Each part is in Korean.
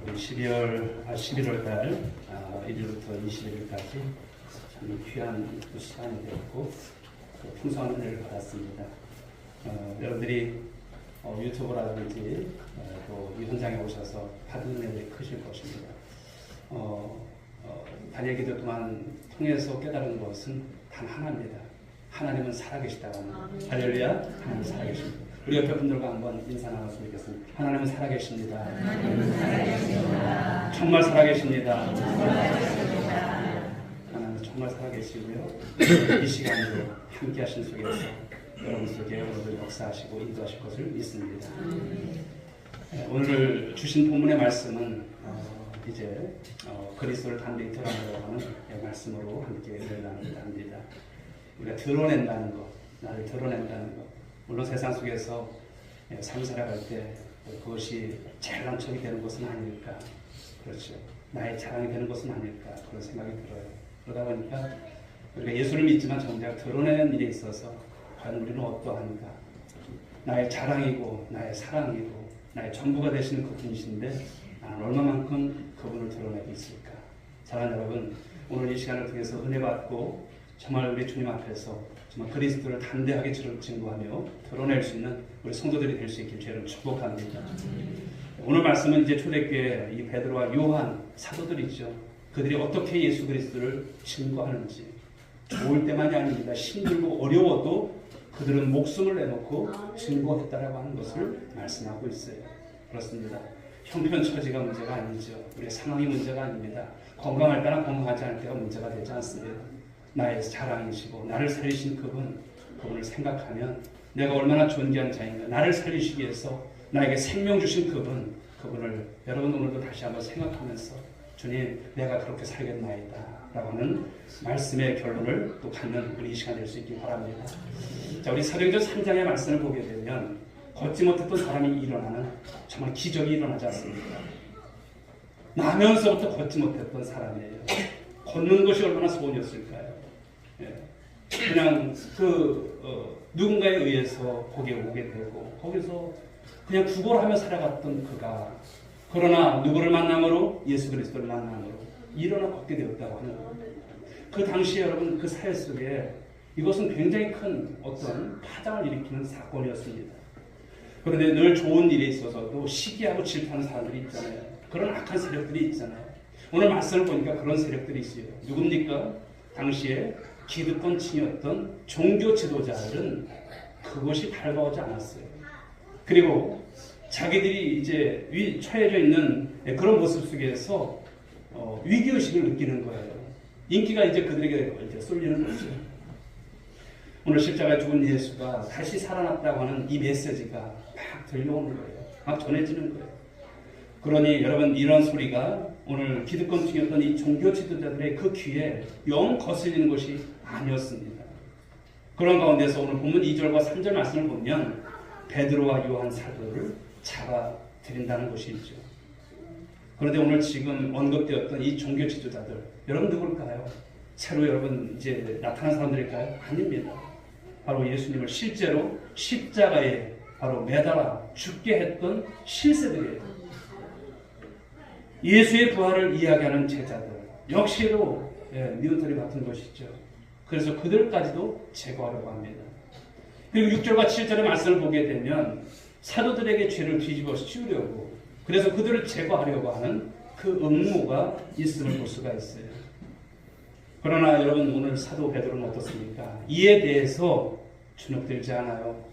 11월 달 1일부터 21일까지 참 귀한 시간이 되었고 풍성한 은혜를 받았습니다. 여러분들이 유튜브라든지 또 이 현장에 오셔서 받은 은혜들이 크실 것입니다. 단일 기도 동안 통해서 깨달은 것은 단 하나입니다. 하나님은 살아계시다고 합니다. 할렐루야. 하나님은 살아계십니다. 우리 옆에 분들과 한번 인사 나눴으면 좋겠습니다. 하나님은 살아계십니다. 하나님은 살아계십니다. 정말 살아계십니다. 정말 살아계십니다. 하나님은 정말 살아계시고요. 이 시간도 함께 하신 속에서 여러분 속에 여러분들 역사하시고 인도하실 것을 믿습니다. 오늘 주신 본문의 말씀은 이제 그리스도를 담대히 드러내라고 하는 말씀으로 함께 은혜를 나누고자 합니다. 우리가 드러낸다는 것, 나를 드러낸다는 것. 물론 세상 속에서 삶 살아갈 때 그것이 잘난 척이 되는 것은 아닐까. 그렇죠. 나의 자랑이 되는 것은 아닐까. 그런 생각이 들어요. 그러다 보니까 우리가 예수를 믿지만 정작 드러내는 일에 있어서 과연 우리는 어떠한가. 나의 자랑이고 나의 사랑이고 나의 전부가 되시는 그분이신데 나는 얼마만큼 그분을 드러내고 있을까. 사랑하는 여러분, 오늘 이 시간을 통해서 은혜 받고 정말 우리 주님 앞에서 정말 그리스도를 담대하게 증거하며 드러낼 수 있는 우리 성도들이 될 수 있길 죄를 축복합니다. 오늘 말씀은 이제 초대교회 이 베드로와 요한 사도들이죠. 그들이 어떻게 예수 그리스도를 증거하는지 좋을 때만이 아닙니다. 힘들고 어려워도 그들은 목숨을 내놓고 증거했다라고 하는 것을 말씀하고 있어요. 그렇습니다. 형편 처지가 문제가 아니죠. 우리의 상황이 문제가 아닙니다. 건강할 때나 건강하지 않을 때가 문제가 되지 않습니다. 나의 자랑이시고 나를 살리신 그분을 생각하면 내가 얼마나 존귀한 자인가. 나를 살리시기 위해서 나에게 생명 주신 그분을 여러분 오늘도 다시 한번 생각하면서 주님 내가 그렇게 살겠나이다 라고 하는 말씀의 결론을 또 갖는 우리 이 시간 될 수 있길 바랍니다. 자, 우리 사도행전 3장의 말씀을 보게 되면 걷지 못했던 사람이 일어나는 정말 기적이 일어나지 않습니까? 나면서부터 걷지 못했던 사람이에요. 걷는 것이 얼마나 소원이었을까요? 그냥 누군가에 의해서 거기에 오게 되고 거기서 그냥 구걸하며 살아갔던 그가 그러나 누구를 만남으로 예수 그리스도를 만남으로 일어나 걷게 되었다고 하는 겁니다. 그 당시 여러분 그 사회 속에 이것은 굉장히 큰 어떤 파장을 일으키는 사건이었습니다. 그런데 늘 좋은 일에 있어서도 시기하고 질투하는 사람들이 있잖아요. 그런 악한 세력들이 있잖아요. 오늘 말씀을 보니까 그런 세력들이 있어요. 누굽니까? 당시에 기득권층이었던 종교 지도자들은 그것이 밝아오지 않았어요. 그리고 자기들이 이제 처해져 있는 그런 모습 속에서 위기의식을 느끼는 거예요. 인기가 이제 그들에게 이제 쏠리는 거죠. 오늘 십자가에 죽은 예수가 다시 살아났다고 하는 이 메시지가 막 들려오는 거예요. 막 전해지는 거예요. 그러니 여러분 이런 소리가 오늘 기득권층이었던 이 종교 지도자들의 그 귀에 영 거슬리는 것이 아니었습니다. 그런 가운데서 오늘 본문 2절과 3절 말씀을 보면 베드로와 요한 사도를 잡아들인다는 것이 있죠. 그런데 오늘 지금 언급되었던 이 종교 지도자들 여러분 누굴까요? 새로 여러분 이제 나타난 사람들일까요? 아닙니다. 바로 예수님을 실제로 십자가에 바로 매달아 죽게 했던 실세들이에요. 예수의 부활을 이야기하는 제자들 역시도 미운털이 같은 것이죠. 그래서 그들까지도 제거하려고 합니다. 그리고 6절과 7절의 말씀을 보게 되면 사도들에게 죄를 뒤집어 씌우려고 그래서 그들을 제거하려고 하는 그 음모가 있음을 볼 수가 있어요. 그러나 여러분 오늘 사도 베드로는 어떻습니까? 이에 대해서 주눅들지 않아요.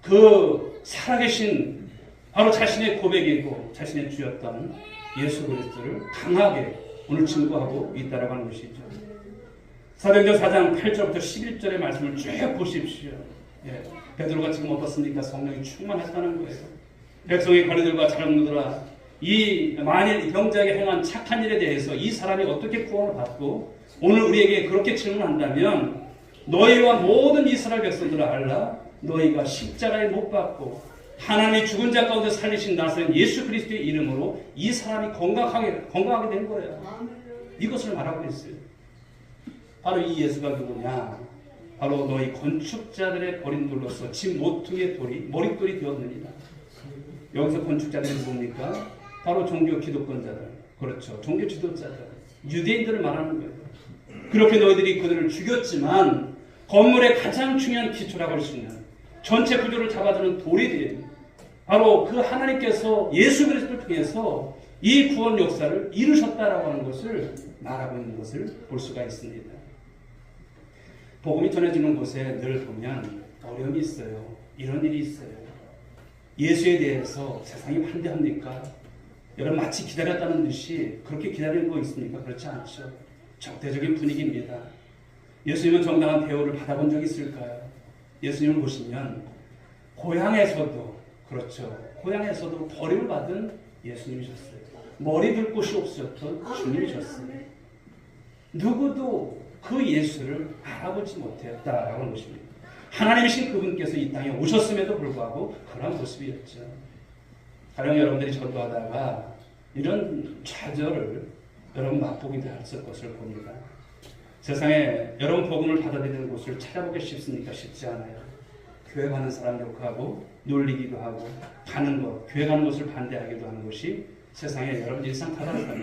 그 살아계신 바로 자신의 고백이고 자신의 주였던 예수 그리스도를 강하게 오늘 증거하고 있다라고 하는 것이죠. 사도행전 4장 8절부터 11절의 말씀을 쭉 보십시오. 베드로가 지금 어떻습니까? 성령이 충만했다는 거예요. 백성의 거리들과 장로들아 이 만일 병자에게 행한 착한 일에 대해서 이 사람이 어떻게 구원을 받고 오늘 우리에게 그렇게 질문한다면 너희와 모든 이스라엘 백성들아 알라 너희가 십자가에 못 박고 하나님이 죽은 자 가운데 살리신 나사렛 예수 그리스도의 이름으로 이 사람이 건강하게 된 거예요. 이것을 말하고 있어요. 바로 이 예수가 누구냐? 바로 너희 건축자들의 버린 돌로서 집 모퉁이의 돌이 머릿돌이 되었느니라. 여기서 건축자들이 누굽니까? 바로 종교 기득권자들, 그렇죠. 종교 지도자들, 유대인들을 말하는 거예요. 그렇게 너희들이 그들을 죽였지만 건물의 가장 중요한 기초라고 할 수 있는 전체 구조를 잡아주는 돌이 돼요. 바로 그 하나님께서 예수 그리스도를 통해서 이 구원 역사를 이루셨다라고 하는 것을 말하고 있는 것을 볼 수가 있습니다. 복음이 전해지는 곳에 늘 보면 어려움이 있어요. 이런 일이 있어요. 예수에 대해서 세상이 반대합니까? 여러분 마치 기다렸다는 듯이 그렇게 기다리는 거 있습니까? 그렇지 않죠. 적대적인 분위기입니다. 예수님은 정당한 대우를 받아본 적이 있을까요? 예수님을 보시면 고향에서도 그렇죠. 고향에서도 버림을 받은 예수님이셨어요. 머리 둘 곳이 없으셨던 주님이셨어요. 누구도 그 예수를 알아보지 못했다라고 하는 것입니다. 하나님이신 그분께서 이 땅에 오셨음에도 불구하고 그런 모습이었죠. 가령 여러분들이 전도하다가 이런 좌절을 여러분 맛보기도 했을 것을 봅니다. 세상에 여러분 복음을 받아들이는 곳을 찾아보기 쉽습니까? 쉽지 않아요. 교회 가는 사람 욕하고 놀리기도 하고 가는 것, 교회 가는 것을 반대하기도 하는 것이 세상에 여러분 일상타다입니다.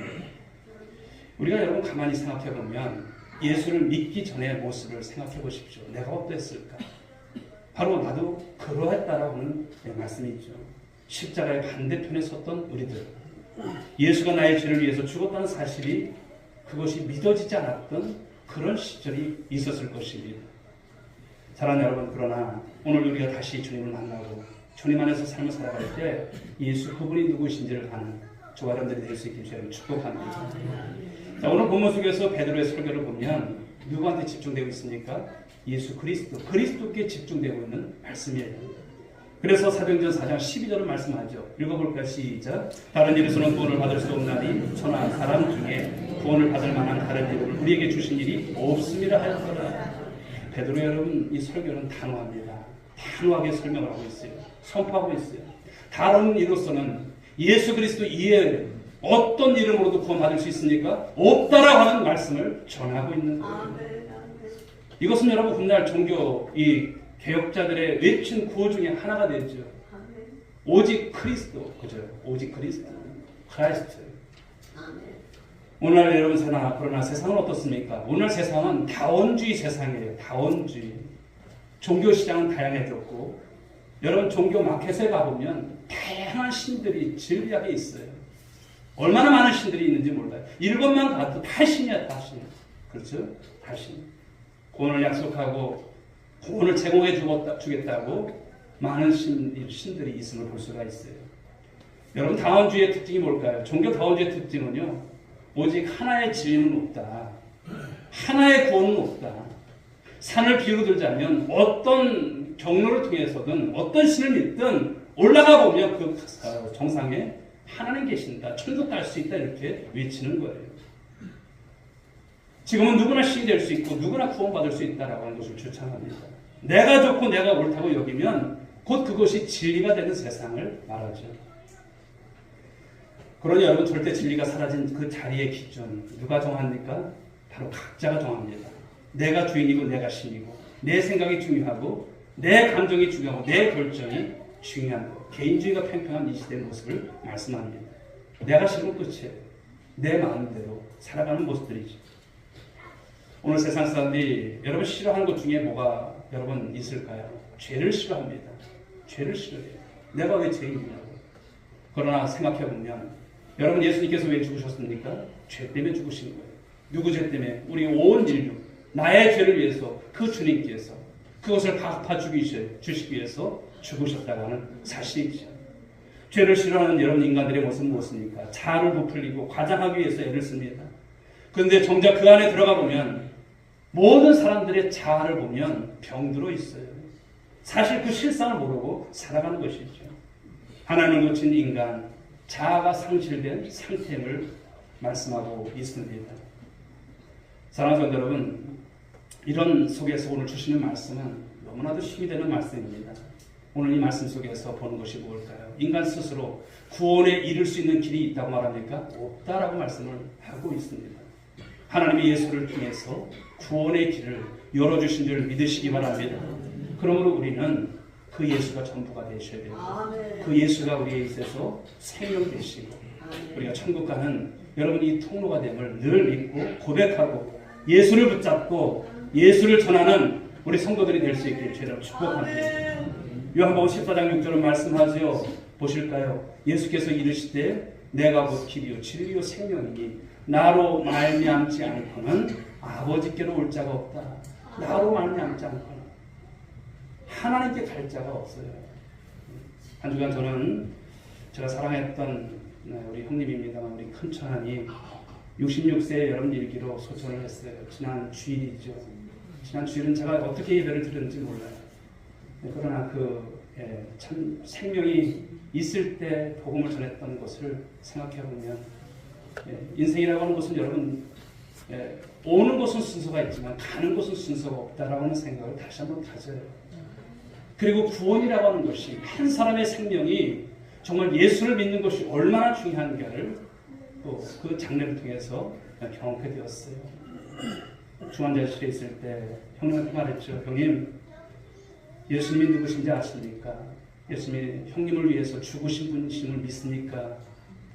우리가 여러분 가만히 생각해 보면 예수를 믿기 전의 모습을 생각해 보십시오. 내가 어땠을까? 바로 나도 그러했다라고 하는 말씀이 있죠. 십자가의 반대편에 섰던 우리들. 예수가 나의 죄를 위해서 죽었다는 사실이 그것이 믿어지지 않았던 그런 시절이 있었을 것입니다. 사랑하는 여러분, 그러나 오늘 우리가 다시 주님을 만나고 주님 안에서 삶을 살아갈 때 예수 그분이 누구신지를 아는 저와 여러분들이 될 수 있기를 저는 축복합니다. 자, 오늘 본문 속에서 베드로의 설교를 보면 누구한테 집중되고 있습니까? 예수 그리스도께 집중되고 있는 말씀이에요. 그래서 사도행전 4장 12절을 말씀하죠. 읽어볼까요? 시작. 다른 일에서는 구원을 받을 수 없나니 천하 사람 중에 구원을 받을 만한 다른 이름을 우리에게 주신 일이 없음이라 하였더라. 베드로 여러분, 이 설교는 단호합니다. 단호하게 설명을 하고 있어요. 선포하고 있어요. 다른 이로서는 예수 그리스도 이외에 어떤 이름으로도 구원받을 수 있습니까? 없다라고 하는 말씀을 전하고 있는 거예요. 이것은 여러분 훗날 종교 이 개혁자들의 외친 구호 중에 하나가 되죠. 오직 그리스도, 그죠? 오직 그리스도, 크라이스트. 오늘날 여러분 그러나 세상은 어떻습니까? 오늘 세상은 다원주의 세상이에요. 다원주의. 종교 시장은 다양해졌고, 여러분 종교 마켓에 가보면 다양한 신들이 진리하게 있어요. 얼마나 많은 신들이 있는지 몰라요. 일본만 가도 다 신이야, 다 신. 그렇죠? 다 신. 구원을 약속하고 구원을 제공해 주겠다고 많은 신들이 있음을 볼 수가 있어요. 여러분 다원주의의 특징이 뭘까요? 종교 다원주의의 특징은요, 오직 하나의 진리는 없다. 하나의 구원은 없다. 산을 비유로 들자면 어떤 경로를 통해서든 어떤 신을 믿든 올라가 보면 그 정상에 하나님 계신다. 천국 갈 수 있다. 이렇게 외치는 거예요. 지금은 누구나 신이 될 수 있고 누구나 구원받을 수 있다라고 하는 것을 주창합니다. 내가 좋고 내가 옳다고 여기면 곧 그것이 진리가 되는 세상을 말하죠. 그러니 여러분 절대 진리가 사라진 그 자리의 기준 누가 정합니까? 바로 각자가 정합니다. 내가 주인이고 내가 신이고 내 생각이 중요하고 내 감정이 중요하고 내 결정이 중요한 것. 개인주의가 팽팽한 이 시대의 모습을 말씀합니다. 내가 싫으면 끝이에요. 내 마음대로 살아가는 모습들이죠. 오늘 세상 사람들이 여러분 싫어하는 것 중에 뭐가 여러분 있을까요? 죄를 싫어합니다. 죄를 싫어해요. 내가 왜 죄인이냐고. 그러나 생각해보면 여러분 예수님께서 왜 죽으셨습니까? 죄 때문에 죽으신 거예요. 누구 죄 때문에? 우리 온 인류 나의 죄를 위해서 그 주님께서 그것을 갚아주시기 위해서 죽으셨다고 하는 사실이죠. 죄를 싫어하는 여러분 인간들의 모습은 무엇입니까? 자아를 부풀리고 과장하기 위해서 애를 씁니다. 그런데 정작 그 안에 들어가 보면 모든 사람들의 자아를 보면 병들어 있어요. 사실 그 실상을 모르고 살아가는 것이죠. 하나님을 놓친 인간, 자아가 상실된 상태를 말씀하고 있습니다. 사랑하는 성도 여러분, 이런 속에서 오늘 주시는 말씀은 너무나도 힘이 되는 말씀입니다. 오늘 이 말씀 속에서 보는 것이 무엇일까요? 인간 스스로 구원에 이를 수 있는 길이 있다고 말합니까? 없다라고 말씀을 하고 있습니다. 하나님이 예수를 통해서 구원의 길을 열어주신 줄 믿으시기 바랍니다. 그러므로 우리는 그 예수가 전부가 되셔야 됩니다. 그 예수가 우리에 있어서 생명 되시고 우리가 천국 가는 여러분 이 통로가 됨을 늘 믿고 고백하고 예수를 붙잡고 예수를 전하는 우리 성도들이 될 수 있길 주님 축복합니다. 요한복음 14장 6절은 말씀하지요. 보실까요? 예수께서 이르시되 내가 곧 길이요 진리요 생명이니 나로 말미암지 않고는 아버지께로 올 자가 없다. 나로 말미암지 않고는 하나님께 갈 자가 없어요. 한 주간 저는 제가 사랑했던 우리 형님입니다만 우리 큰처하니 66세의 여러분 일기로 소천을 했어요. 지난 주일이죠. 지난 주일은 제가 어떻게 예배를 드렸는지 몰라요. 그러나 참 생명이 있을 때 복음을 전했던 것을 생각해 보면 인생이라고 하는 것은 여러분 오는 곳은 순서가 있지만 가는 곳은 순서가 없다라고 하는 생각을 다시 한번 가져요. 그리고 구원이라고 하는 것이 한 사람의 생명이 정말 예수를 믿는 것이 얼마나 중요한가를 또 그 장례를 통해서 경험하게 되었어요. 중환자실에 있을 때 형님한테 말했죠. 형님, 예수님이 누구신지 아십니까? 예수님이 형님을 위해서 죽으신 분이심을 믿습니까?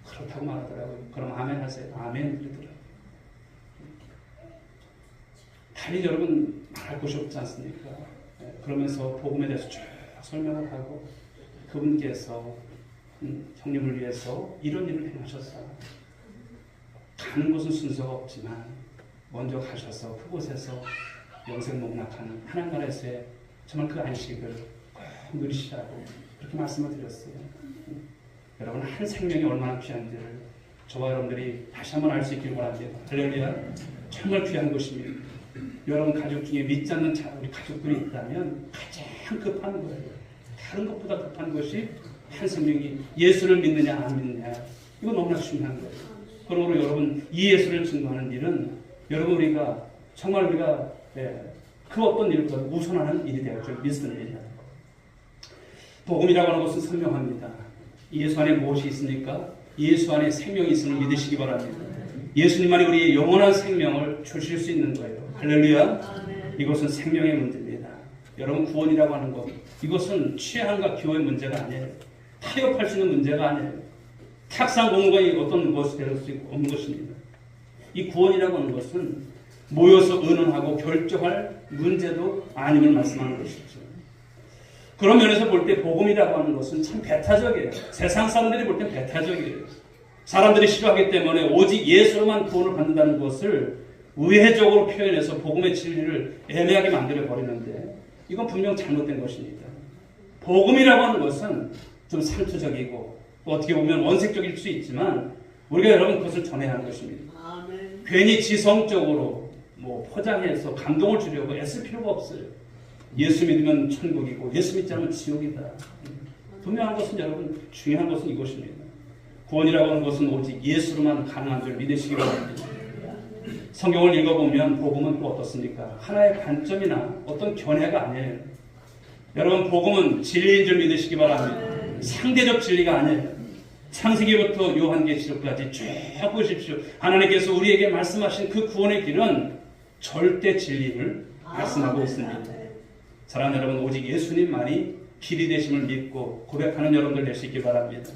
그렇다고 말하더라고요. 그럼 아멘 하세요. 아멘 그러더라고요. 달리 여러분 말할 것이 없지 않습니까? 그러면서 복음에 대해서 쭉 설명을 하고 그분께서 형님을 위해서 이런 일을 행하셨다. 가는 곳은 순서가 없지만 먼저 가셔서 그곳에서 영생 목락하는 하나님 나라에서의 정말 그 안식을 꼭 누리시라고 그렇게 말씀을 드렸어요. 여러분 한 생명이 얼마나 귀한지를 저와 여러분들이 다시 한번 알 수 있기를 바랍니다. 할렐루야. 정말 귀한 것입니다. 여러분 가족 중에 믿지 않는 우리 가족들이 있다면 가장 급한 거예요. 다른 것보다 급한 것이 한 생명이 예수를 믿느냐 안 믿느냐. 이거 너무나 중요한 거예요. 그러므로 여러분 이 예수를 증거하는 일은 여러분 우리가 정말 우리가 그 어떤 일보다 우선하는 일이 되어 줄 믿습니다. 복음이라고 하는 것은 선명합니다. 예수 안에 무엇이 있습니까? 예수 안에 생명이 있음을 믿으시기 바랍니다. 예수님만이 우리의 영원한 생명을 주실 수 있는 거예요. 할렐루야. 이것은 생명의 문제입니다. 여러분 구원이라고 하는 것 이것은 취향과 기호의 문제가 아니에요. 타협할 수 있는 문제가 아니에요. 탁상 공무원이 어떤 것이 될 수 없는 것입니다. 이 구원이라고 하는 것은 모여서 의논하고 결정할 문제도 아님을 말씀하는 것이죠. 그런 면에서 볼 때 복음이라고 하는 것은 참 배타적이에요. 세상 사람들이 볼 때 배타적이에요. 사람들이 싫어하기 때문에 오직 예수로만 구원을 받는다는 것을 우회적으로 표현해서 복음의 진리를 애매하게 만들어 버리는데 이건 분명 잘못된 것입니다. 복음이라고 하는 것은 좀 상투적이고 어떻게 보면 원색적일 수 있지만 우리가 여러분 그것을 전해야 하는 것입니다. 아멘. 괜히 지성적으로 포장해서 감동을 주려고 애쓸 필요가 없어요. 예수 믿으면 천국이고 예수 믿지 않으면 지옥이다. 분명한 것은 여러분 중요한 것은 이것입니다. 구원이라고 하는 것은 오직 예수로만 가능한 줄 믿으시기 바랍니다. 성경을 읽어보면 복음은 또 어떻습니까? 하나의 관점이나 어떤 견해가 아니에요. 여러분 복음은 진리인 줄 믿으시기 바랍니다. 상대적 진리가 아니에요. 창세기부터 요한계시록까지 쭉 보십시오. 하나님께서 우리에게 말씀하신 그 구원의 길은 절대 진리를 말씀하고 있습니다. 사랑하는 여러분 오직 예수님만이 길이 되심을 믿고 고백하는 여러분들 될 수 있기 바랍니다.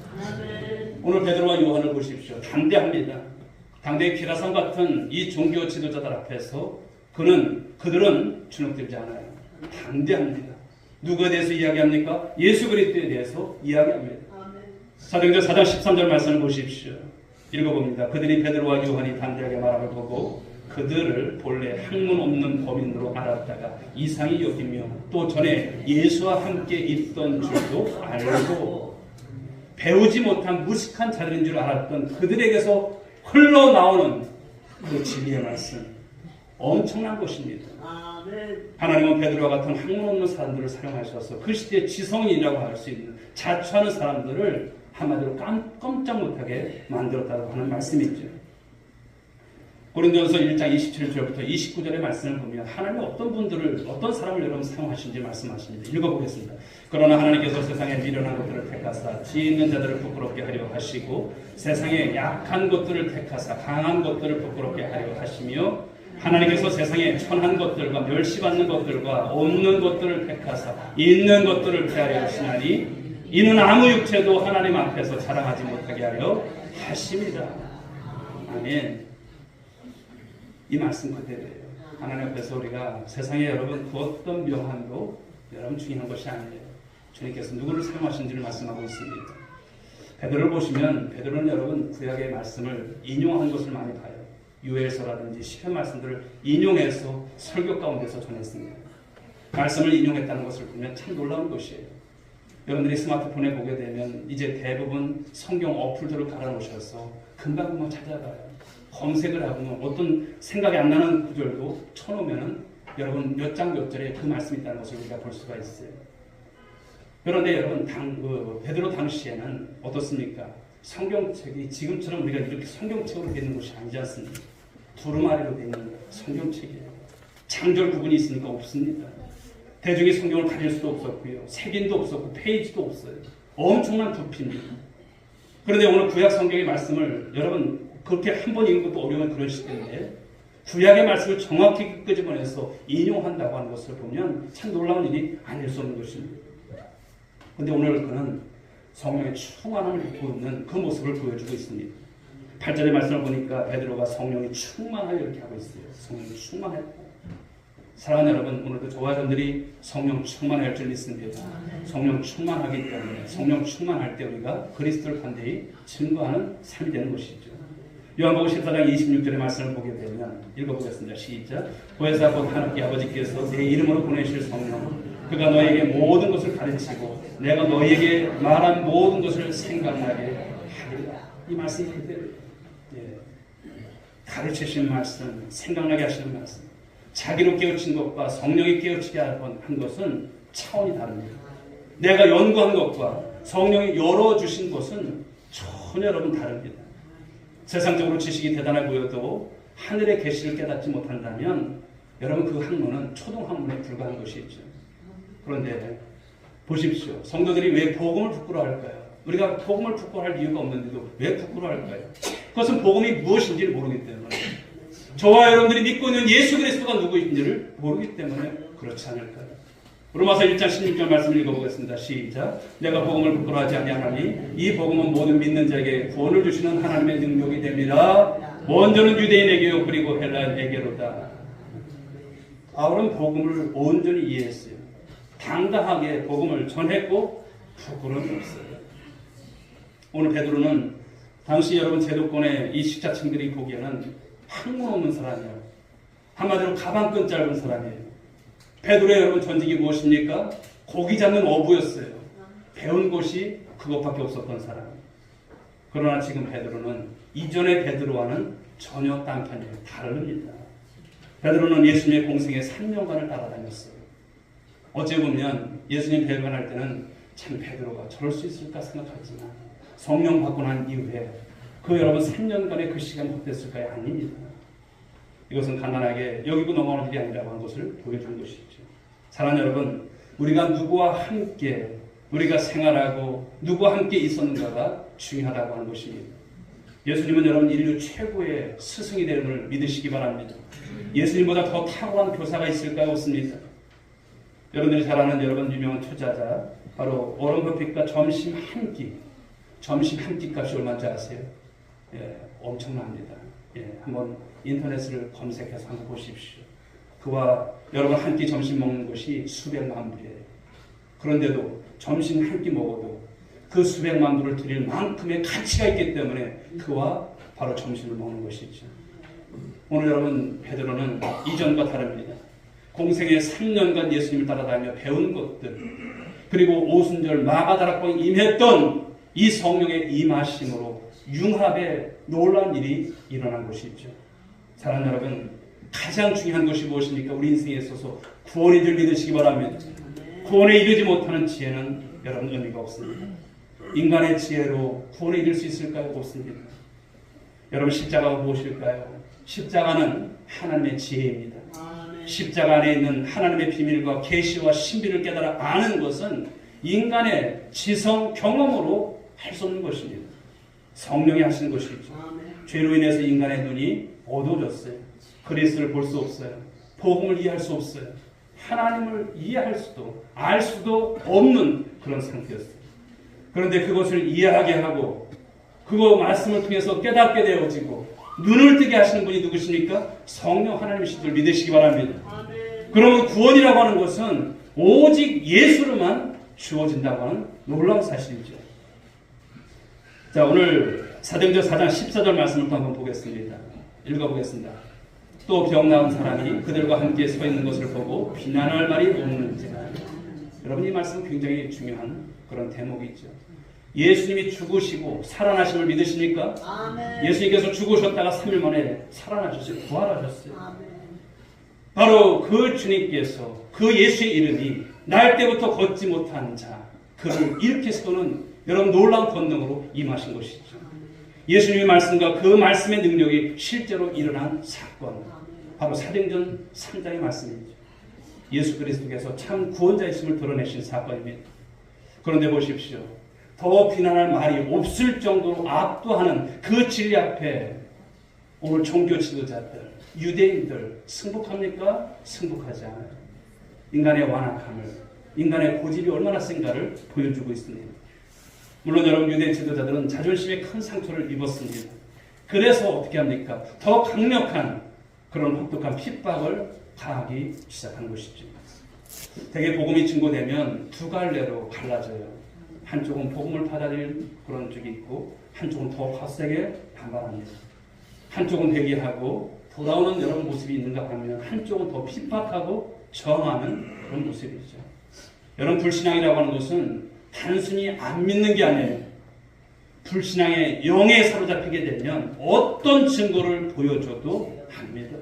오늘 베드로와 요한을 보십시오. 담대합니다. 당대의 기라성 같은 이 종교 지도자들 앞에서 그들은 주눅들지 않아요. 담대합니다. 누구에 대해서 이야기합니까? 예수 그리스도에 대해서 이야기합니다. 사도행전 4장 13절 말씀을 보십시오. 읽어봅니다. 그들이 베드로와 요한이 담대하게 말함을 보고 그들을 본래 학문 없는 범인으로 알았다가 이상히 여기며 또 전에 예수와 함께 있던 줄도 알고 배우지 못한 무식한 자들인 줄 알았던 그들에게서 흘러나오는 그 진리의 말씀 엄청난 것입니다. 하나님은 베드로와 같은 학문 없는 사람들을 사용하셔서 그 시대의 지성인이라고 할 수 있는 자처하는 사람들을 한마디로 깜짝 못하게 만들었다고 하는 말씀이죠. 고린도전서 1장 27절부터 29절의 말씀을 보면 하나님은 어떤 사람을 여러분 사용하신지 말씀하십니다. 읽어보겠습니다. 그러나 하나님께서 세상에 미련한 것들을 택하사 지혜 있는 자들을 부끄럽게 하려 하시고 세상에 약한 것들을 택하사 강한 것들을 부끄럽게 하려 하시며 하나님께서 세상에 천한 것들과 멸시받는 것들과 없는 것들을 택하사 있는 것들을 패하려 하시나니 이는 아무 육체도 하나님 앞에서 자랑하지 못하게 하려 하십니다. 아멘. 이 말씀 그대로예요. 하나님 앞에서 우리가 세상에 여러분 그 어떤 명함도 여러분 중요한 것이 아니에요. 주님께서 누구를 사용하신지를 말씀하고 있습니다. 베드로를 보시면 베드로는 여러분 구약의 말씀을 인용한 것을 많이 봐요. 유엘서라든지 시편 말씀들을 인용해서 설교 가운데서 전했습니다. 말씀을 인용했다는 것을 보면 참 놀라운 것이에요. 여러분들이 스마트폰에 보게 되면 이제 대부분 성경 어플들을 갈아놓으셔서 금방 찾아가요. 검색을 하고 어떤 생각이 안 나는 구절도 쳐놓으면 여러분 몇 장 몇 절에 그 말씀이 있다는 것을 우리가 볼 수가 있어요. 그런데 여러분 베드로 당시에는 어떻습니까? 성경책이 지금처럼 우리가 이렇게 성경책으로 되어 있는 것이 아니지 않습니까? 두루마리로 되어 있는 성경책이에요. 장절 구분이 있으니까 없습니다. 대중이 성경을 가질 수도 없었고요. 색인도 없었고 페이지도 없어요. 엄청난 부피입니다. 그런데 오늘 구약 성경의 말씀을 여러분 그렇게 한 번 읽는 것도 어려운 그런 시대인데 구약의 말씀을 정확히 끄집어내서 인용한다고 하는 것을 보면 참 놀라운 일이 아닐 수 없는 것입니다. 그런데 오늘 그는 성령의 충만함을 입고 있는 그 모습을 보여주고 있습니다. 8절의 말씀을 보니까 베드로가 성령이 충만하여 이렇게 하고 있어요. 성령이 충만했고 사랑하는 여러분, 오늘도 저와 여러분들이 성령 충만할 줄 믿습니다. 성령 충만하기 때문에 성령 충만할 때 우리가 그리스도를 반드시 증거하는 삶이 되는 것이죠. 요한복음 14장 26절의 말씀을 보게 되면 읽어보겠습니다. 시작. 보혜사 곧 하나님 아버지께서 내 이름으로 보내실 성령 그가 너에게 모든 것을 가르치고 내가 너에게 말한 모든 것을 생각나게 하리라. 이 말씀이 그대로예요. 가르치신 말씀, 생각나게 하시는 말씀. 자기로 깨우친 것과 성령이 깨우치게 한 것은 차원이 다릅니다. 내가 연구한 것과 성령이 열어주신 것은 전혀 여러분 다릅니다. 세상적으로 지식이 대단해 보여도 하늘의 계시를 깨닫지 못한다면 여러분 그 학문은 초등학문에 불과한 것이죠. 그런데 보십시오. 성도들이 왜 복음을 부끄러워할까요? 우리가 복음을 부끄러워할 이유가 없는데도 왜 부끄러워할까요? 그것은 복음이 무엇인지를 모르기 때문에 저와 여러분들이 믿고 있는 예수 그리스도가 누구인지를 모르기 때문에 그렇지 않을까요? 로마서 1장 16절 말씀을 읽어보겠습니다. 시작. 내가 복음을 부끄러워하지 아니하나니 이 복음은 모든 믿는 자에게 구원을 주시는 하나님의 능력이 됩니다. 먼저는 유대인에게요 그리고 헬라인에게로다. 바울은 복음을 온전히 이해했어요. 당당하게 복음을 전했고 부끄러움이 없어요. 오늘 베드로는 당시 여러분 제도권의 이 식자층들이 보기에는 학문 없는 사람이에요. 한마디로 가방끈 짧은 사람이에요. 베드로의 여러분 전직이 무엇입니까? 고기 잡는 어부였어요. 배운 것이 그것밖에 없었던 사람. 그러나 지금 베드로는 이전의 베드로와는 전혀 딴판이에요. 다릅니다. 베드로는 예수님의 공생의 3년간을 따라다녔어요. 어찌 보면 예수님 배반할 때는 참 베드로가 저럴 수 있을까 생각하지만 성령 받고 난 이후에 그 여러분 3년간의 그 시간이 어땠을까요? 아닙니다. 이것은 간단하게 여기고 넘어가는 일이 아니라고 하는 것을 보여주는 것이죠. 사랑하는 여러분, 우리가 누구와 함께 우리가 생활하고 누구와 함께 있었는가가 중요하다고 하는 것입니다. 예수님은 여러분 인류 최고의 스승이 되음을 믿으시기 바랍니다. 예수님보다 더 탁월한 교사가 있을까요? 없습니다. 여러분들이 잘 아는 여러분 유명한 투자자 바로 워런 버핏과 점심 한 끼 값이 얼마인지 아세요? 엄청납니다. 한번 인터넷을 검색해서 한번 보십시오. 그와 여러분 한 끼 점심 먹는 것이 수백만 불이에요. 그런데도 점심 한 끼 먹어도 그 수백만 불을 드릴 만큼의 가치가 있기 때문에 그와 바로 점심을 먹는 것이죠. 오늘 여러분 베드로는 이전과 다릅니다. 공생의 3년간 예수님을 따라다니며 배운 것들 그리고 오순절 마가다락방에 임했던 이 성령의 임하심으로 융합의 놀라운 일이 일어난 것이죠. 사랑하는 여러분, 가장 중요한 것이 무엇입니까? 우리 인생에 있어서 구원인 줄 믿으시기 바랍니다. 구원에 이르지 못하는 지혜는 여러분 의미가 없습니다. 인간의 지혜로 구원에 이를 수 있을까요? 없습니다. 여러분 십자가가 무엇일까요? 십자가는 하나님의 지혜입니다. 십자가 안에 있는 하나님의 비밀과 계시와 신비를 깨달아 아는 것은 인간의 지성 경험으로 할 수 없는 것입니다. 성령이 하시는 것이죠. 죄로 인해서 인간의 눈이 어두워졌어요. 그리스도를 볼 수 없어요. 복음을 이해할 수 없어요. 하나님을 이해할 수도 알 수도 없는 그런 상태였어요. 그런데 그것을 이해하게 하고 그거 말씀을 통해서 깨닫게 되어지고 눈을 뜨게 하시는 분이 누구십니까? 성령 하나님이신 줄 믿으시기 바랍니다. 그러면 구원이라고 하는 것은 오직 예수로만 주어진다고 하는 놀라운 사실이죠. 자, 오늘 사도행전 4장 14절 말씀을 또 한번 보겠습니다. 읽어보겠습니다. 또 병 나은 사람이 그들과 함께 서 있는 것을 보고 비난할 말이 없는지라. 여러분, 이 말씀은 굉장히 중요한 그런 대목이죠. 예수님이 죽으시고 살아나심을 믿으십니까? 아멘. 예수님께서 죽으셨다가 3일 만에 살아나셨어요. 부활하셨어요. 아멘. 바로 그 주님께서 그 예수의 이름이 날 때부터 걷지 못한 자, 그를 이렇게 세우는 여러분 놀라운 권능으로 임하신 것이죠. 예수님의 말씀과 그 말씀의 능력이 실제로 일어난 사건, 바로 사도행전 3장의 말씀이죠. 예수 그리스도께서 참 구원자이심을 드러내신 사건입니다. 그런데 보십시오. 더 비난할 말이 없을 정도로 압도하는 그 진리 앞에 오늘 종교 지도자들, 유대인들 승복합니까? 승복하지 않아요. 인간의 완악함을, 인간의 고집이 얼마나 센가를 보여주고 있습니다. 물론 여러분, 유대 지도자들은 자존심에 큰 상처를 입었습니다. 그래서 어떻게 합니까? 더 강력한 그런 혹독한 핍박을 가하기 시작한 것이죠. 대개 복음이 증거되면 두 갈래로 갈라져요. 한쪽은 복음을 받아들일 그런 쪽이 있고, 한쪽은 더 거세게 반발합니다. 한쪽은 회개하고 돌아오는 여러분 모습이 있는가 하면, 한쪽은 더 핍박하고 저항하는 그런 모습이죠. 여러분, 불신앙이라고 하는 것은 단순히 안 믿는 게 아니에요. 불신앙의 영에 사로잡히게 되면 어떤 증거를 보여줘도 안 믿어요.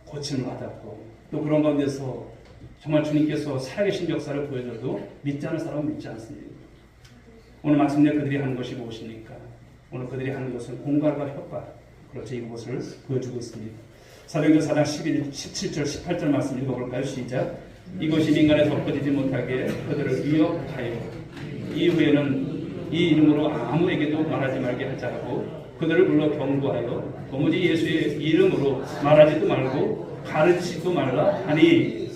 고침을 받았고, 또 그런 가운데서 정말 주님께서 살아계신 역사를 보여줘도 믿지 않는 사람은 믿지 않습니다. 오늘 마침내 그들이 하는 것이 무엇입니까? 오늘 그들이 하는 것은 공갈과 협박, 그렇죠. 이것을 보여주고 있습니다. 사도행전 4장 17절 18절 말씀 읽어볼까요? 시작. 이것이 민간에 덮어지지 못하게 그들을 위협하여 이후에는 이 이름으로 아무에게도 말하지 말게 하자 하고 그들을 불러 경고하여 도무지 예수의 이름으로 말하지도 말고 가르치지도 말라 하니,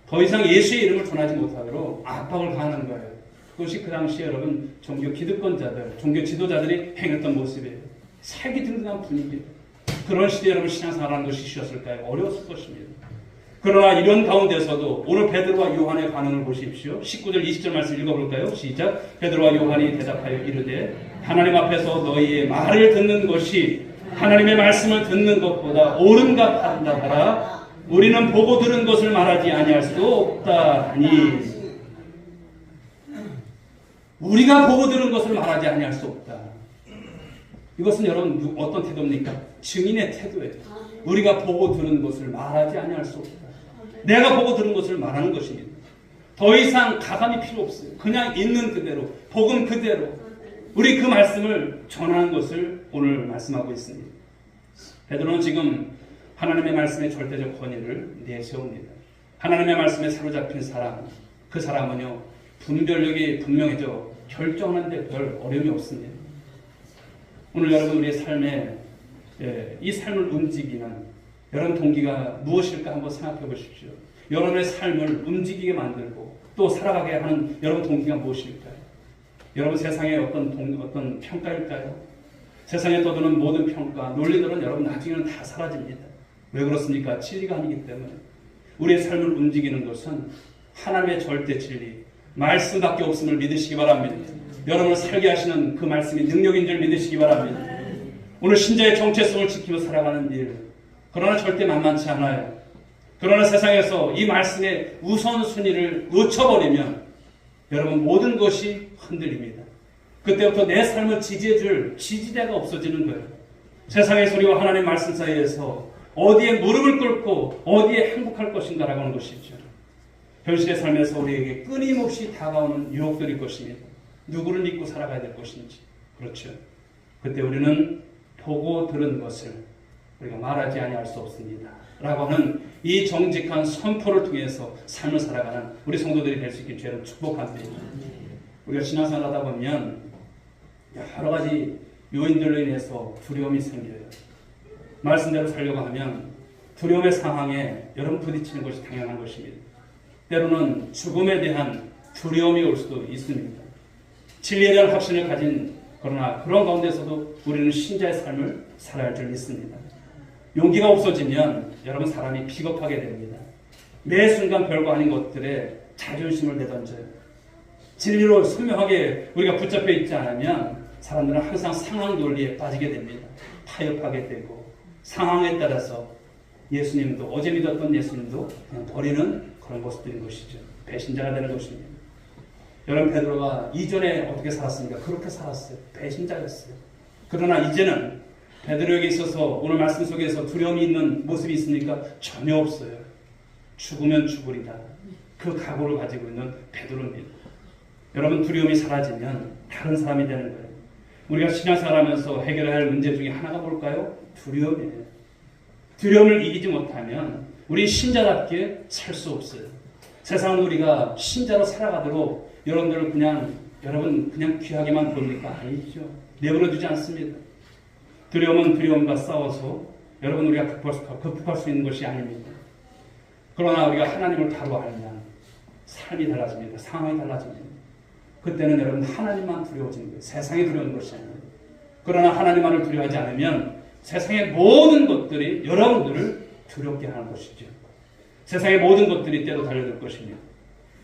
더 이상 예수의 이름을 전하지 못하도록 압박을 가하는 거예요. 그것이 그 당시에 여러분 종교 기득권자들, 종교 지도자들이 행했던 모습이에요. 살기 든든한 분위기. 그런 시대에 여러분 신앙생활하는 것이 쉬웠을까요? 어려웠을 것입니다. 그러나 이런 가운데서도 오늘 베드로와 요한의 반응을 보십시오. 19절 20절 말씀 읽어볼까요? 시작. 베드로와 요한이 대답하여 이르되 하나님 앞에서 너희의 말을 듣는 것이 하나님의 말씀을 듣는 것보다 옳은가 판단하라. 우리는 보고 들은 것을 말하지 아니할 수 없다 하니, 우리가 보고 들은 것을 말하지 아니할 수 없다. 이것은 여러분 어떤 태도입니까? 증인의 태도예요. 우리가 보고 들은 것을 말하지 아니할 수 없다. 내가 보고 들은 것을 말하는 것입니다. 더 이상 가감이 필요 없어요. 그냥 있는 그대로, 복음 그대로 우리 그 말씀을 전하는 것을 오늘 말씀하고 있습니다. 베드로는 지금 하나님의 말씀의 절대적 권위를 내세웁니다. 하나님의 말씀에 사로잡힌 사람, 그 사람은요 분별력이 분명해져 결정하는데 별 어려움이 없습니다. 오늘 여러분 우리의 삶에 이 삶을 움직이는 여러분 동기가 무엇일까 한번 생각해 보십시오. 여러분의 삶을 움직이게 만들고 또 살아가게 하는 여러분 동기가 무엇일까요? 여러분 세상의 어떤 평가일까요? 세상에 떠도는 모든 평가, 논리들은 여러분 나중에는 다 사라집니다. 왜 그렇습니까? 진리가 아니기 때문에. 우리의 삶을 움직이는 것은 하나님의 절대 진리, 말씀밖에 없음을 믿으시기 바랍니다. 여러분을 살게 하시는 그 말씀이 능력인 줄 믿으시기 바랍니다. 오늘 신자의 정체성을 지키며 살아가는 일, 그러나 절대 만만치 않아요. 그러나 세상에서 이 말씀의 우선순위를 놓쳐버리면 여러분 모든 것이 흔들립니다. 그때부터 내 삶을 지지해줄 지지대가 없어지는 거예요. 세상의 소리와 하나님의 말씀 사이에서 어디에 무릎을 꿇고 어디에 행복할 것인가라고 하는 것이죠. 현실의 삶에서 우리에게 끊임없이 다가오는 유혹들일 것입니다. 누구를 믿고 살아가야 될 것인지. 그렇죠. 그때 우리는 보고 들은 것을 우리가 말하지 아니할 수 없습니다. 라고 하는 이 정직한 선포를 통해서 삶을 살아가는 우리 성도들이 될 수 있길 주의 축복합니다. 우리가 신앙생활 하다 보면 여러 가지 요인들로 인해서 두려움이 생겨요. 말씀대로 살려고 하면 두려움의 상황에 여러분 부딪히는 것이 당연한 것입니다. 때로는 죽음에 대한 두려움이 올 수도 있습니다. 진리에 대한 확신을 가진 그러나 그런 가운데서도 우리는 신자의 삶을 살아야 할 줄 믿습니다. 용기가 없어지면 여러분 사람이 비겁하게 됩니다. 매 순간 별거 아닌 것들에 자존심을 내던져요. 진리로 선명하게 우리가 붙잡혀 있지 않으면 사람들은 항상 상황 논리에 빠지게 됩니다. 타협하게 되고 상황에 따라서 예수님도 어제 믿었던 예수님도 그냥 버리는 그런 모습들인 것이죠. 배신자가 되는 것입니다. 여러분 베드로가 이전에 어떻게 살았습니까? 그렇게 살았어요. 배신자였어요. 그러나 이제는 베드로에게 있어서 오늘 말씀 속에서 두려움이 있는 모습이 있습니까? 전혀 없어요. 죽으면 죽으리다. 그 각오를 가지고 있는 베드로입니다. 여러분 두려움이 사라지면 다른 사람이 되는 거예요. 우리가 신앙생활하면서 해결해야 할 문제 중에 하나가 뭘까요? 두려움이에요. 두려움을 이기지 못하면 우리 신자답게 살 수 없어요. 세상은 우리가 신자로 살아가도록 여러분들을 여러분 그냥 귀하게만 봅니까? 아니죠. 내버려 두지 않습니다. 두려움은 두려움과 싸워서 여러분 우리가 극복할 수 있는 것이 아닙니다. 그러나 우리가 하나님을 바로 알면 삶이 달라집니다. 상황이 달라집니다. 그때는 여러분 하나님만 두려워지는 거예요. 세상이 두려운 것이 아니에요. 그러나 하나님만을 두려워하지 않으면 세상의 모든 것들이 여러분들을 두렵게 하는 것이죠. 세상의 모든 것들이 때로 달려들 것입니다.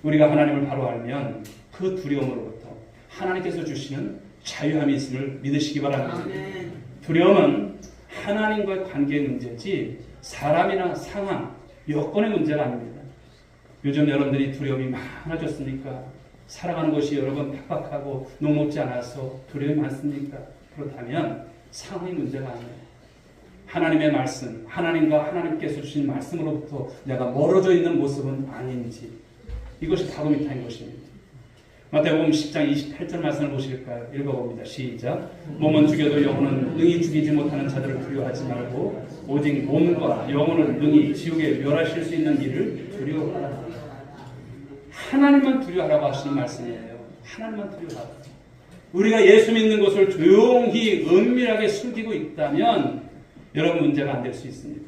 우리가 하나님을 바로 알면 그 두려움으로부터 하나님께서 주시는 자유함이 있음을 믿으시기 바랍니다. 아멘. 두려움은 하나님과의 관계의 문제지 사람이나 상황, 여건의 문제가 아닙니다. 요즘 여러분들이 두려움이 많아졌습니까? 살아가는 것이 여러분 팍팍하고 녹록지 않아서 두려움이 많습니까? 그렇다면 상황의 문제가 아니에요. 하나님의 말씀, 하나님과 하나님께서 주신 말씀으로부터 내가 멀어져 있는 모습은 아닌지 이것이 바로미터인 것입니다. 마태복음 10장 28절 말씀을 보실까요? 읽어봅니다. 시작. 몸은 죽여도 영혼은 능히 죽이지 못하는 자들을 두려워하지 말고 오직 몸과 영혼을 능히 지옥에 멸하실 수 있는 일을 두려워하라. 하나님만 두려워하라고 하시는 말씀이에요. 하나님만 두려워하라. 우리가 예수 믿는 것을 조용히 은밀하게 숨기고 있다면 여러분 문제가 안 될 수 있습니다.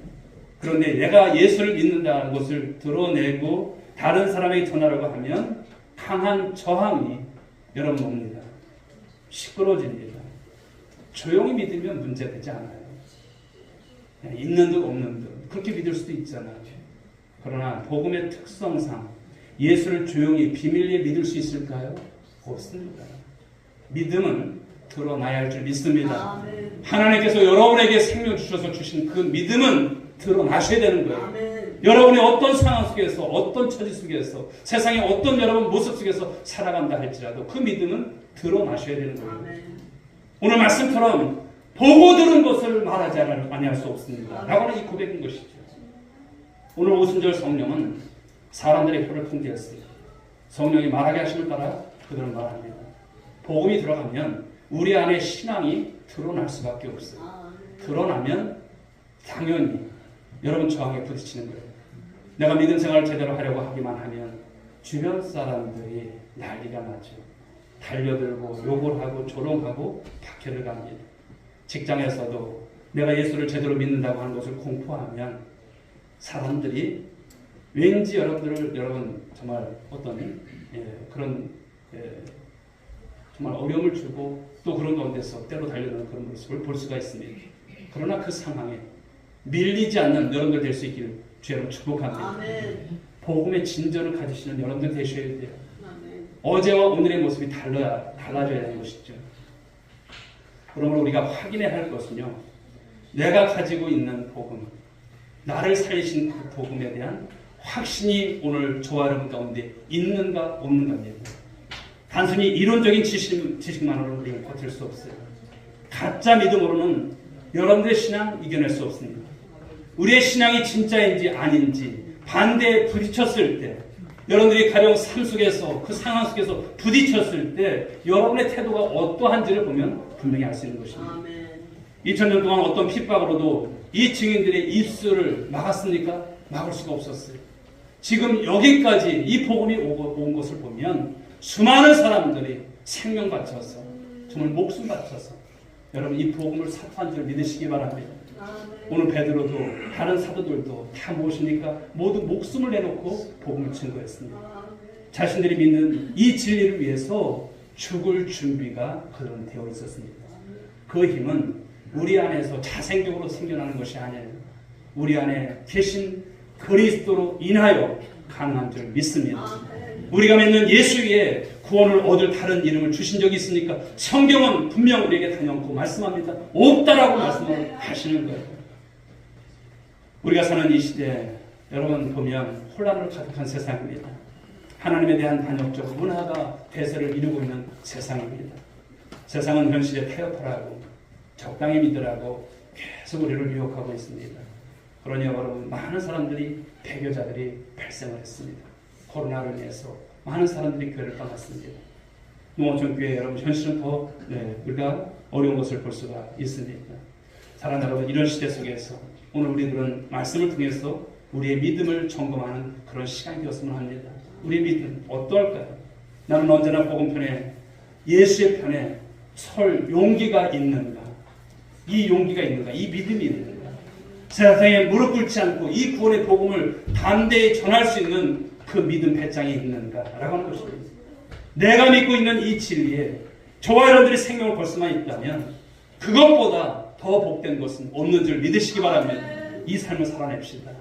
그런데 내가 예수를 믿는다는 것을 드러내고 다른 사람에게 전하려고 하면 강한 저항이 여러분 옵니다. 시끄러워집니다. 조용히 믿으면 문제되지 않아요. 있는 듯 없는 듯 그렇게 믿을 수도 있잖아요. 그러나 복음의 특성상 예수를 조용히 비밀리에 믿을 수 있을까요? 없습니다. 믿음은 드러나야 할 줄 믿습니다. 아멘. 하나님께서 여러분에게 생명 주셔서 주신 그 믿음은 드러나셔야 되는 거예요. 아멘. 여러분이 어떤 상황 속에서 어떤 처지 속에서 세상의 어떤 여러분 모습 속에서 살아간다 할지라도 그 믿음은 드러나셔야 되는 거예요. 아멘. 오늘 말씀처럼 보고 들은 것을 말하지 아니할 수 없습니다. 라고는 이 고백인 것이죠. 오늘 오순절 성령은 사람들의 혀를 통제했어요. 성령이 말하게 하심을 따라 그들은 말합니다. 복음이 들어가면 우리 안에 신앙이 드러날 수밖에 없어요. 드러나면 당연히 여러분 저항에 부딪히는 거예요. 내가 믿음 생활을 제대로 하려고 하기만 하면 주변 사람들이 난리가 나죠. 달려들고 욕을 하고 조롱하고 박해를 갑니다. 직장에서도 내가 예수를 제대로 믿는다고 하는 것을 공포하면 사람들이 왠지 여러분 정말 어떤 그런 정말 어려움을 주고 또 그런 가운데서 때로 달려드는 그런 모습을 볼 수가 있습니다. 그러나 그 상황에 밀리지 않는 여러분들 될 수 있기를 주 여러분 축복합니다. 아멘. 복음의 진전을 가지시는 여러분들 되셔야 돼요. 아멘. 어제와 오늘의 모습이 달라져야 되는 것이죠. 그러므로 우리가 확인해야 할 것은요. 내가 가지고 있는 복음, 나를 살리신 그 복음에 대한 확신이 오늘 저와 여러분 가운데 있는가 없는가입니다. 단순히 이론적인 지식만으로는 우리가 버틸 수 없어요. 가짜 믿음으로는 여러분들의 신앙 이겨낼 수 없습니다. 우리의 신앙이 진짜인지 아닌지 반대에 부딪혔을 때 여러분들이 가령 삶 속에서 그 상황 속에서 부딪혔을 때 여러분의 태도가 어떠한지를 보면 분명히 알 수 있는 것입니다. 아멘. 2000년 동안 어떤 핍박으로도 이 증인들의 입술을 막았습니까? 막을 수가 없었어요. 지금 여기까지 이 복음이 온 것을 보면 수많은 사람들이 생명 바쳐서 정말 목숨 바쳐서 여러분 이 복음을 사토한 줄 믿으시기 바랍니다. 아멘. 오늘 베드로도 다른 사도들도 다 무엇입니까? 모두 목숨을 내놓고 복음을 증거했습니다. 자신들이 믿는 이 진리를 위해서 죽을 준비가 그들은 되어 있었습니다. 그 힘은 우리 안에서 자생적으로 생겨나는 것이 아니에요. 우리 안에 계신 그리스도로 인하여 가능한 줄 믿습니다. 우리가 믿는 예수 위에 구원을 얻을 다른 이름을 주신 적이 있습니까? 성경은 분명 우리에게 단연코 말씀합니다. 없다라고 말씀을 하시는 거예요. 우리가 사는 이 시대 여러분 보면 혼란으로 가득한 세상입니다. 하나님에 대한 반역적 문화가 대세를 이루고 있는 세상입니다. 세상은 현실에 타협하라고 적당히 믿으라고 계속 우리를 유혹하고 있습니다. 그러니 여러분 많은 사람들이 배교자들이 발생을 했습니다. 코로나로 인해서 많은 사람들이 교회를 떠났습니다. 농어촌교회 여러분 현실은 더 우리가 어려운 것을 볼 수가 있습니다. 사랑하는 여러분 이런 시대 속에서 오늘 우리들은 말씀을 통해서 우리의 믿음을 점검하는 그런 시간이 되었으면 합니다. 우리의 믿음 어떨까요? 나는 언제나 복음편에 예수의 편에 설 용기가 있는가? 이 용기가 있는가? 이 믿음이 있는가? 세상에 무릎 꿇지 않고 이 구원의 복음을 담대히 전할 수 있는 그 믿음 배짱이 있는가라고 하는 것입니다. 내가 믿고 있는 이 진리에 저와 여러분들이 생명을 걸 수만 있다면 그것보다 더 복된 것은 없는 줄 믿으시기 바랍니다. 이 삶을 살아냅시다.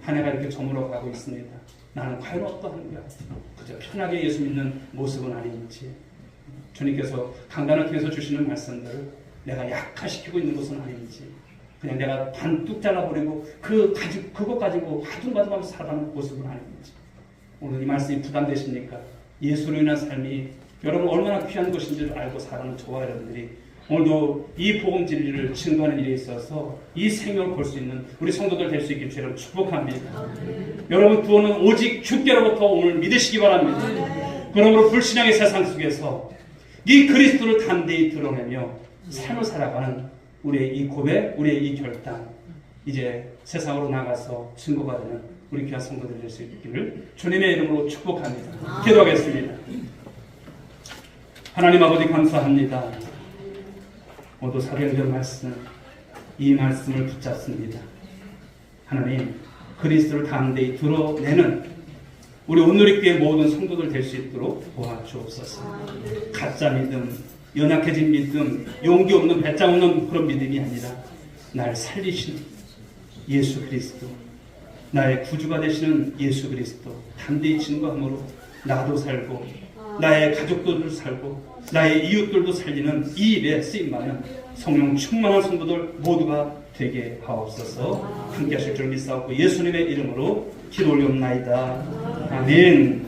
한 해가 이렇게 저물어가고 있습니다. 나는 과연 어떠한가? 그저 편하게 예수 믿는 모습은 아닌지 주님께서 강단을 통해서 주시는 말씀들을 내가 약화시키고 있는 것은 아닌지 그냥 내가 반뚝 잘라버리고 그것 가지고 하둥바둥하면서 살아가는 모습은 아닌지 오늘 이 말씀이 부담되십니까? 예수로 인한 삶이 여러분 얼마나 귀한 것인지를 알고 살아가는 저와 여러분들이 오늘도 이 복음 진리를 증거하는 일에 있어서 이 생명을 걸 수 있는 우리 성도들 될 수 있길 주님 축복합니다. 여러분 구원은 오직 주께로부터 오늘 믿으시기 바랍니다. 그러므로 불신앙의 세상 속에서 이 그리스도를 담대히 드러내며 삶을 살아가는 우리의 이 고백, 우리의 이 결단 이제 세상으로 나가서 증거가 되는 우리 귀한 성도들 될 수 있기를 주님의 이름으로 축복합니다. 기도하겠습니다. 하나님 아버지 감사합니다. 모두 사도행전 말씀 이 말씀을 붙잡습니다. 하나님 그리스도를 담대히 드러내는 우리 온누리교회 모든 성도들 될 수 있도록 도와주옵소서. 가짜 믿음, 연약해진 믿음, 용기 없는 배짱 없는 그런 믿음이 아니라 날 살리시는 예수 그리스도, 나의 구주가 되시는 예수 그리스도 담대히 증거함으로 나도 살고 나의 가족들도 살고 나의 이웃들도 살리는 이 일에 쓰임받는 성령 충만한 성도들 모두가 되게 하옵소서. 함께 하실 줄 믿사옵고 예수님의 이름으로 기도 올리옵나이다. 아멘.